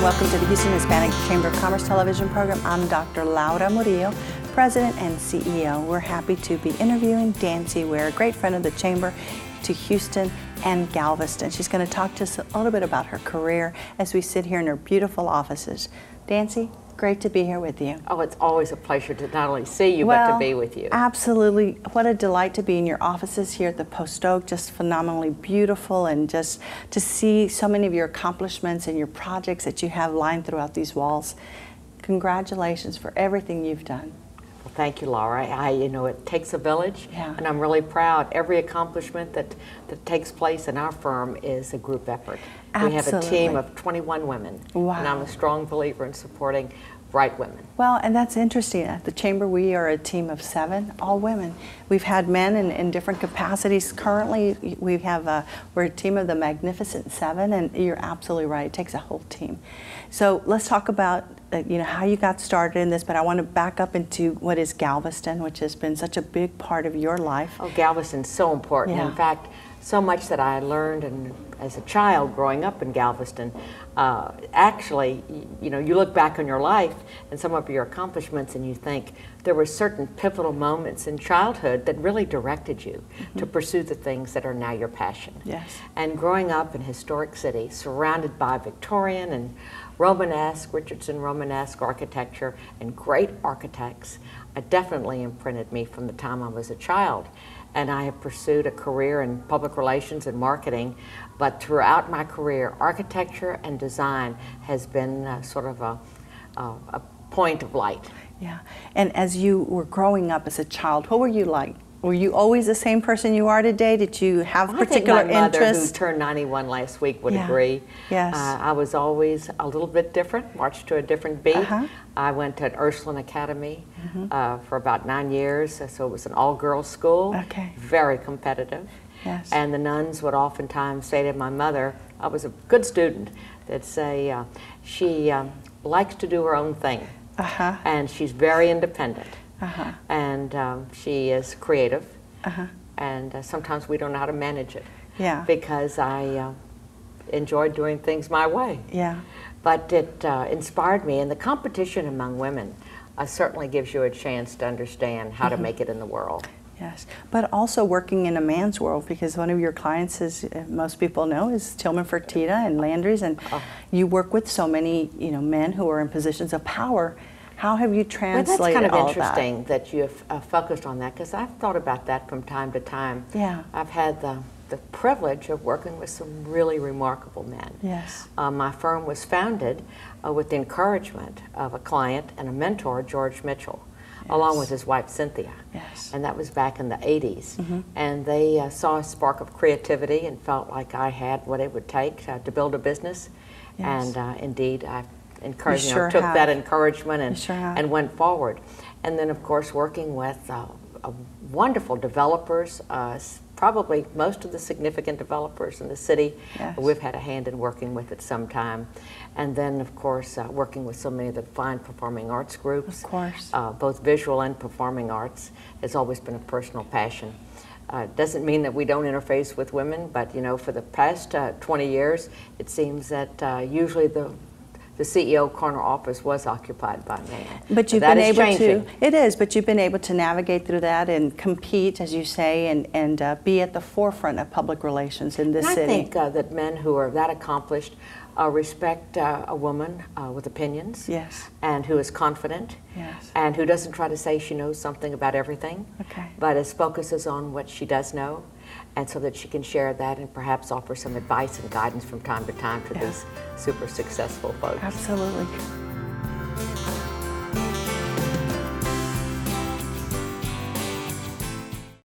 welcome to the Houston Hispanic Chamber of Commerce television program. I'm Dr. Laura Murillo, President and CEO. We're happy to be interviewing Danci Ware, a great friend of the Chamber, to Houston and Galveston. She's going to talk to us a little bit about her career as we sit here in her beautiful offices. Danci, great to be here with you. Oh, it's always a pleasure to not only see you, but to be with you. Absolutely. What a delight to be in your offices here at the Post Oak, just phenomenally beautiful, and just to see so many of your accomplishments and your projects that you have lined throughout these walls. Congratulations for everything you've done. Well, thank you, Laura. You know, it takes a village, Yeah. and I'm really proud. Every accomplishment that takes place in our firm is a group effort. We have a team of 21 women, Wow. and I'm a strong believer in supporting bright women. Well, and that's interesting. At the Chamber, we are a team of 7, all women. We've had men in different capacities. Currently, we're a team of the Magnificent 7, and you're absolutely right. It takes a whole team. So let's talk about how you got started in this, but I want to back up into what is Galveston, which has been such a big part of your life. Oh, Galveston's so important. Yeah. In fact, so much that I learned as a child growing up in Galveston. Actually, you look back on your life and some of your accomplishments and you think there were certain pivotal moments in childhood that really directed you to pursue the things that are now your passion. Yes. And growing up in a historic city, surrounded by Victorian and Romanesque, Richardson Romanesque architecture and great architects, definitely imprinted me from the time I was a child. And I have pursued a career in public relations and marketing, but throughout my career, architecture and design has been sort of a point of light. Yeah, and as you were growing up as a child, what were you like? Were you always the same person you are today? Did you have particular I think my mother, interests? who turned 91 last week, would Yeah. agree. Yes. I was always a little bit different, marched to a different beat. I went to an Ursuline Academy for about 9 years, so it was an all-girls school, Okay. very competitive. Yes. And the nuns would oftentimes say to my mother, I was a good student, they'd say, she likes to do her own thing, and she's very independent. And she is creative, and sometimes we don't know how to manage it. Yeah. Because I enjoyed doing things my way. Yeah. But it inspired me, and the competition among women certainly gives you a chance to understand how to make it in the world. Yes, but also working in a man's world, because one of your clients, as most people know, is Tillman Fertitta and Landry's, and you work with so many men who are in positions of power. How have you translated well, that's kind of all interesting that you have focused on that, because I've thought about that from time to time. Yeah. I've had the privilege of working with some really remarkable men. Yes. My firm was founded with the encouragement of a client and a mentor, George Mitchell, along with his wife, Cynthia. Yes. And that was back in the 80s. And they saw a spark of creativity and felt like I had what it would take to build a business. Yes. And indeed, I encouraged, sure took have. that encouragement and went forward. And then, of course, working with wonderful developers, probably most of the significant developers in the city, Yes. we've had a hand in working with at some time. And then, of course, working with so many of the fine performing arts groups. Of course. Both visual and performing arts has always been a personal passion. Doesn't mean that we don't interface with women, but for the past 20 years, it seems that usually the CEO corner office was occupied by men. But you've that been is able changing. to, it is, but you've been able to navigate through that and compete, as you say, and be at the forefront of public relations in this And city. I think that men who are that accomplished respect a woman with opinions, Yes. and who is confident, Yes. and who doesn't try to say she knows something about everything, Okay. but focuses on what she does know, and so that she can share that and perhaps offer some advice and guidance from time to time to these super successful folks. Absolutely.